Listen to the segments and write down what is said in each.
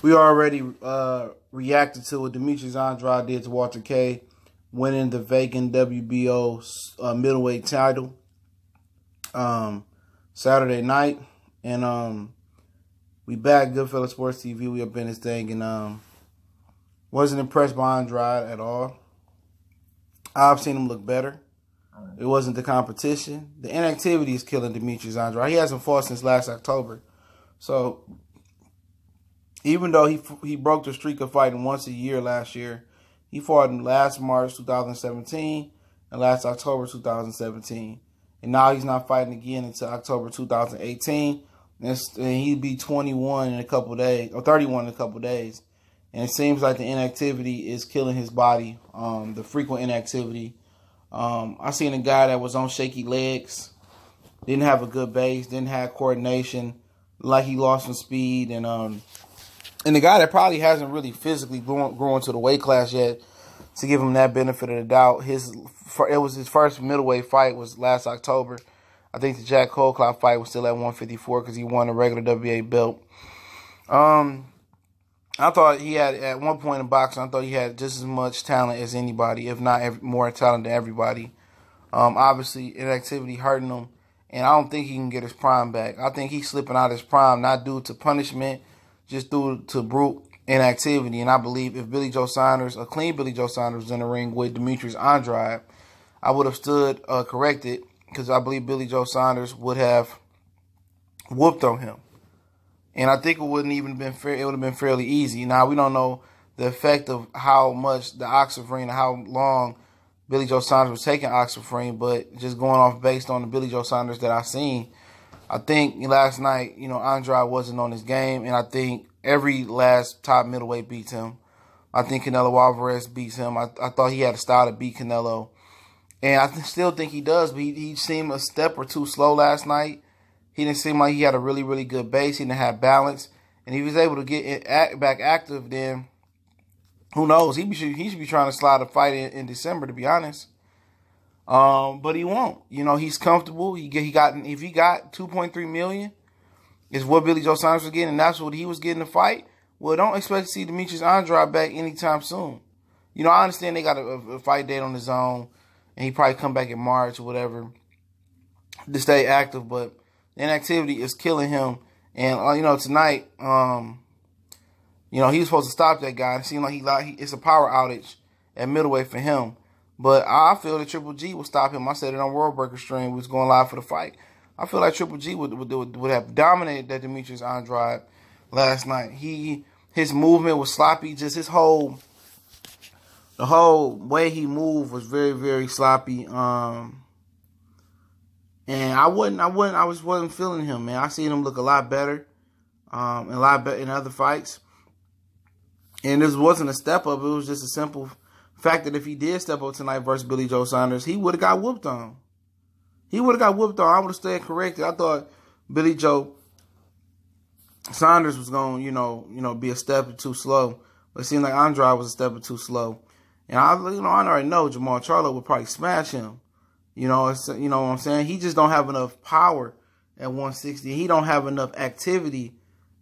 We already reacted to what Demetrius Andrade did to Walter K, winning the vacant WBO middleweight title Saturday night. And we back, Goodfellas Sports TV. We up in this thing, and wasn't impressed by Andrade at all. I've seen him look better. It wasn't the competition. The inactivity is killing Demetrius Andrade. He hasn't fought since last October. So even though he broke the streak of fighting once a year last year, he fought in last March 2017 and last October 2017. And now he's not fighting again until October 2018. And he'd be 21 in a couple of days, or 31 in a couple of days. And it seems like the inactivity is killing his body, the frequent inactivity. I seen a guy that was on shaky legs, didn't have a good base, didn't have coordination, like he lost some speed. And the guy that probably hasn't really physically grown to the weight class yet, to give him that benefit of the doubt. It was his first middleweight fight was last October. I think the Jack Colclough fight was still at 154 because he won a regular WBA belt. I thought he had, at one point in boxing, I thought he had just as much talent as anybody, if not more talent than everybody. Obviously, inactivity hurting him, and I don't think he can get his prime back. I think he's slipping out of his prime, not due to punishment, just due to brute inactivity. And I believe if Billy Joe Saunders, a clean Billy Joe Saunders, was in the ring with Demetrius Andrade, I would have stood corrected, because I believe Billy Joe Saunders would have whooped on him. And I think it wouldn't even been fair. It would have been fairly easy. Now, we don't know the effect of how much the oxyfrine and how long Billy Joe Saunders was taking oxyfrine, but just going off based on the Billy Joe Saunders that I've seen, I think last night, Andrade wasn't on his game, and I think every last top middleweight beats him. I think Canelo Alvarez beats him. I thought he had a style to beat Canelo, and I still think he does, but he seemed a step or two slow last night. He didn't seem like he had a really, really good base. He didn't have balance, and he was able to get back active. Then who knows? He should be trying to slide a fight in December, to be honest. But he won't. He's comfortable. If he got $2.3 million, is what Billy Joe Saunders was getting, and that's what he was getting to fight. Well, don't expect to see Demetrius Andrade back anytime soon. I understand they got a fight date on his own, and he probably come back in March or whatever to stay active, but the inactivity is killing him. And tonight, he was supposed to stop that guy. It seemed like it's a power outage at middleweight for him. But I feel that Triple G would stop him. I said it on World Breaker stream. We was going live for the fight. I feel like Triple G would have dominated that Demetrius Andrade last night. His movement was sloppy. Just the whole way he moved was very, very sloppy. And I wasn't feeling him, man. I seen him look a lot better, and a lot better in other fights. And this wasn't a step up. It was just a simple fact that if he did step up tonight versus Billy Joe Saunders, he would have got whooped on. I would have stayed corrected. I thought Billy Joe Saunders was going, be a step or two slow. But it seemed like Andrade was a step or two slow. And I already know Charlo would probably smash him. You know what I'm saying? He just don't have enough power at 160. He don't have enough activity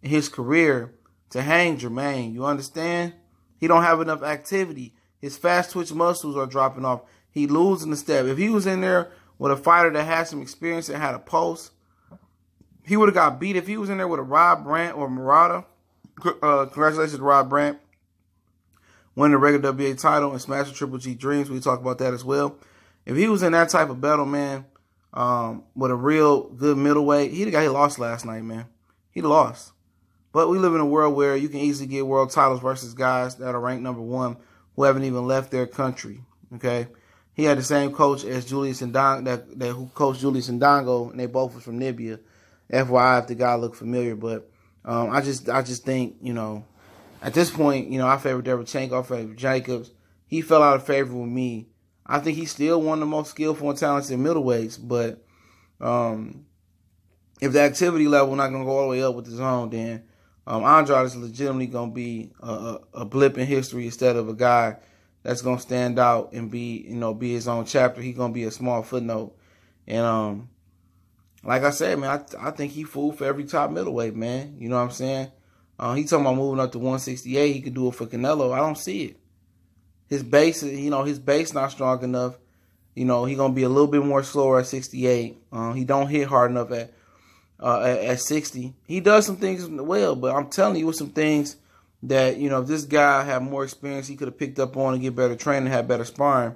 in his career to hang Jermaine. You understand? He don't have enough activity. His fast twitch muscles are dropping off. He losing the step. If he was in there with a fighter that had some experience and had a pulse, he would have got beat. If he was in there with a Rob Brandt or Murata, congratulations to Rob Brandt, winning the regular WBA title and smashing Triple G dreams. We talk about that as well. If he was in that type of battle, man, with a real good middleweight, he lost last night, man. He lost. But we live in a world where you can easily get world titles versus guys that are ranked #1 who haven't even left their country. Okay, he had the same coach as Julius Ndongo, who coached Julius Ndongo, and they both was from Libya. FYI, if the guy looked familiar, but I just think at this point I favor Derevchenko, I favor Jacobs. He fell out of favor with me. I think he's still one of the most skillful and talented middleweights, but if the activity level not going to go all the way up with his own, then Andrade is legitimately going to be a blip in history instead of a guy that's going to stand out and be his own chapter. He's going to be a small footnote. And like I said, man, I think he fooled for every top middleweight, man. You know what I'm saying? He talking about moving up to 168. He could do it for Canelo. I don't see it. His base, his base not strong enough. He gonna be a little bit more slower at 68. He don't hit hard enough at 60. He does some things well, but I'm telling you, with some things that if this guy had more experience, he could have picked up on and get better training, had better sparring.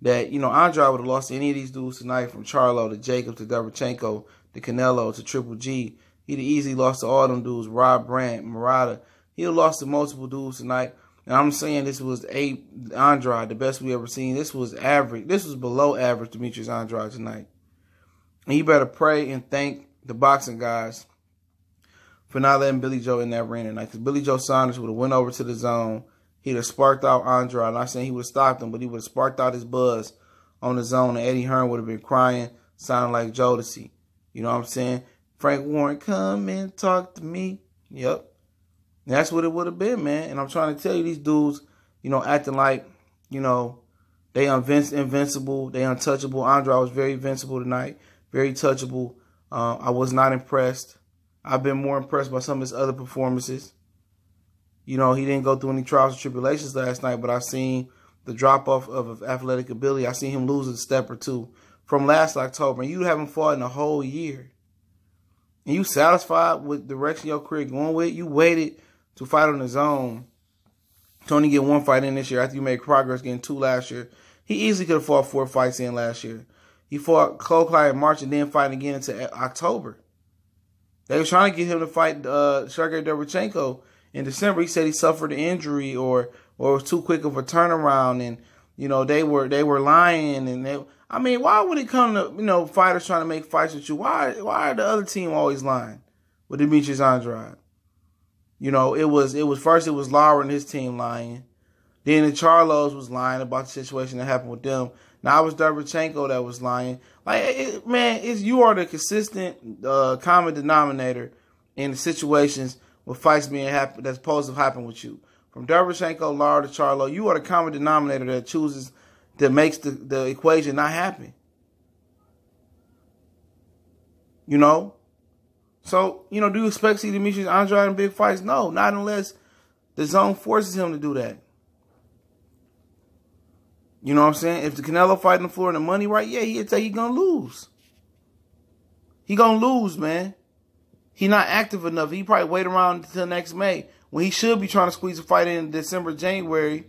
That Andrade would have lost to any of these dudes tonight, from Charlo to Jacob to Derevchenko to Canelo to Triple G. He'd have easily lost to all them dudes, Rob Brandt, Murata. He'd have lost to multiple dudes tonight. And I'm saying this was Andrade, the best we ever seen. This was average. This was below average Demetrius Andrade tonight. And you better pray and thank the boxing guys for not letting Billy Joe in that ring tonight. Because Billy Joe Saunders would have went over to the zone. He'd have sparked out Andrade. I'm not saying he would have stopped him, but he would have sparked out his buzz on the zone. And Eddie Hearn would have been crying, sounding like Jodeci. You know what I'm saying? Frank Warren, come and talk to me. Yep. And that's what it would have been, man. And I'm trying to tell you, these dudes, acting like, they invincible, they untouchable. Andrade was very invincible tonight, very touchable. I was not impressed. I've been more impressed by some of his other performances. He didn't go through any trials and tribulations last night, but I seen the drop-off of athletic ability. I seen him lose a step or two from last October. And you haven't fought in a whole year. And you satisfied with the direction your career going with? You waited to fight on his own to only get one fight in this year after you made progress getting 2 last year. He easily could have fought 4 fights in last year. He fought Cole in March and then fighting again into October. They were trying to get him to fight Sergey Derevchenko in December. He said he suffered an injury or was too quick of a turnaround, and they were lying. And why would it come to fighters trying to make fights with you? Why are the other team always lying with Demetrius Andrade? It was first it was Lauer and his team lying. Then the Charlos was lying about the situation that happened with them. Now it was Derevchenko that was lying. You are the consistent common denominator in the situations with fights being happen that's supposed to happen with you. From Derevchenko, Lauer to Charlo, you are the common denominator that makes the equation not happen. So, do you expect to see Demetrius Andrade in big fights? No, not unless the zone forces him to do that. You know what I'm saying? If the Canelo fight on the floor and the money right, yeah, he'd say he's going to lose. He going to lose, man. He not active enough. He probably wait around until next May when he should be trying to squeeze a fight in December, January,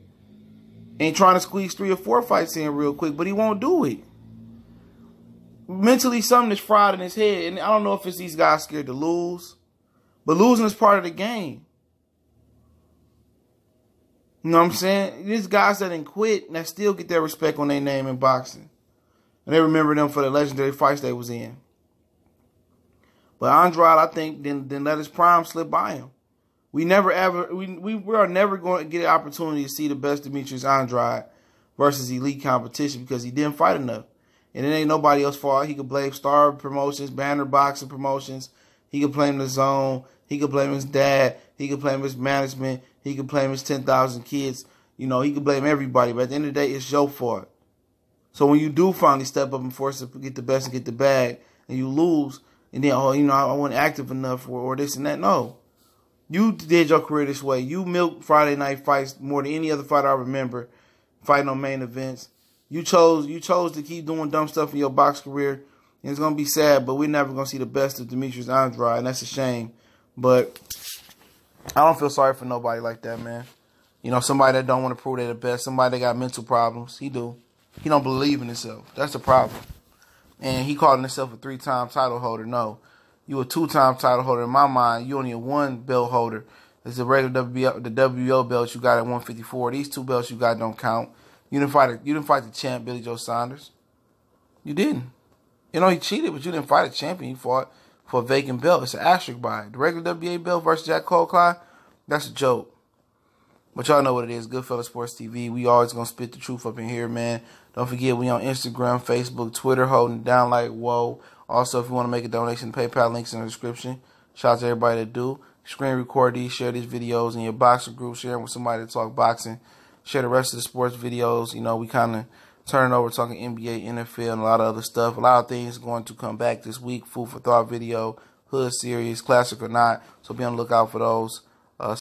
and trying to squeeze 3 or 4 fights in real quick, but he won't do it. Mentally, something is fried in his head, and I don't know if it's these guys scared to lose, but losing is part of the game. You know what I'm saying? These guys that didn't quit and that still get their respect on their name in boxing. And they remember them for the legendary fights they was in. But Andrade, I think, then let his prime slip by him. We are never going to get an opportunity to see the best Demetrius Andrade versus elite competition because he didn't fight enough. And it ain't nobody else's fault. He could blame Star Promotions, Banner Boxing Promotions. He could blame the Zone. He could blame his dad. He could blame his management. He could blame his 10,000 kids. He could blame everybody. But at the end of the day, it's your fault. So when you do finally step up and force to get the best and get the bag, and you lose, and then, I wasn't active enough or this and that. No. You did your career this way. You milked Friday night fights more than any other fighter I remember fighting on main events. You chose to keep doing dumb stuff in your box career. And it's going to be sad, but we're never going to see the best of Demetrius Andrade, and that's a shame. But I don't feel sorry for nobody like that, man. Somebody that don't want to prove they're the best, somebody that got mental problems. He do. He don't believe in himself. That's the problem. And he calling himself a 3-time title holder. No. You a 2-time title holder. In my mind, you only a 1 belt holder. It's the regular the WBO belt you got at 154. These 2 belts you got don't count. You didn't fight the champ, Billy Joe Saunders. You didn't. He cheated, but you didn't fight a champion. You fought for a vacant belt. It's an asterisk by it. The regular WBA belt versus Jack Cole, that's a joke. But y'all know what it is. Goodfellas Sports TV. We always going to spit the truth up in here, man. Don't forget, we on Instagram, Facebook, Twitter, holding it down like whoa. Also, if you want to make a donation, PayPal links in the description. Shout out to everybody that do. Screen record these, share these videos in your boxing group, share them with somebody to talk boxing. Share the rest of the sports videos. We kind of turn it over talking NBA, NFL, and a lot of other stuff. A lot of things going to come back this week. Food for thought video, hood series, classic or not. So be on the lookout for those. Uh,